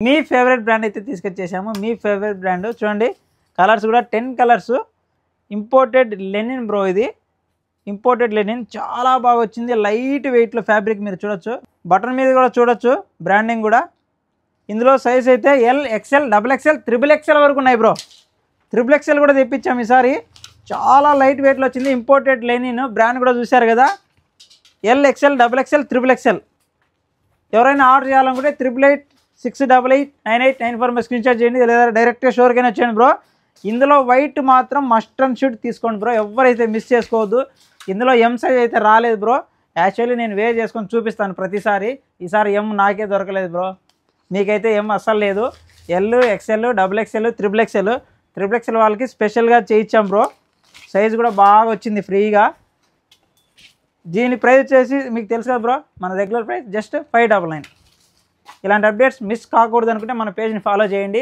మీ favourite brand అయితే తీసుకొచ్చేసాము. మీ favourite brand చూడండి, colours కూడా 10 కలర్స్. ఇంపోర్టెడ్ లెనిన్ బ్రో, ఇది ఇంపోర్టెడ్ లెనిన్ చాలా బాగా వచ్చింది. లైట్ వెయిట్లో ఫ్యాబ్రిక్ మీరు చూడొచ్చు, బటన్ మీద కూడా చూడొచ్చు బ్రాండింగ్ కూడా. ఇందులో సైజ్ అయితే L, XL, double XL, triple XL వరకు ఉన్నాయి బ్రో. త్రిబుల్ ఎక్స్ఎల్ కూడా తెప్పించాము ఈసారి. చాలా లైట్ వెయిట్లో వచ్చింది. ఇంపోర్టెడ్ లెనిన్ బ్రాండ్ కూడా చూశారు కదా. L, XL, double XL, triple XL. ఎవరైనా ఆర్డర్ చేయాలనుకుంటే 8886889894 స్క్రీన్ షాట్ చేయండి, లేదా డైరెక్ట్గా స్టోర్కైనా వచ్చేయండి బ్రో. ఇందులో వైట్ మాత్రం మస్ట్ అండ్ షుడ్ తీసుకోండి బ్రో, ఎవరైతే మిస్ చేసుకోవద్దు. ఇందులో ఎం సైజ్ అయితే రాలేదు బ్రో. యాక్చువల్లీ నేను వేర్ చేసుకొని చూపిస్తాను ప్రతిసారి. ఈసారి ఎం నాకే దొరకలేదు బ్రో, మీకైతే ఎం అస్సలు లేదు. L, XL, double XL, triple XL. Triple XL వాళ్ళకి స్పెషల్గా చేయించాం బ్రో. సైజ్ కూడా బాగా వచ్చింది ఫ్రీగా. దీని ప్రైస్ వచ్చేసి మీకు తెలుసు కదా బ్రో, మన రెగ్యులర్ ప్రైస్ జస్ట్ 599. ఇలాంటి అప్డేట్స్ మిస్ కాకూడదు అనుకుంటే మన పేజ్ని ఫాలో చేయండి.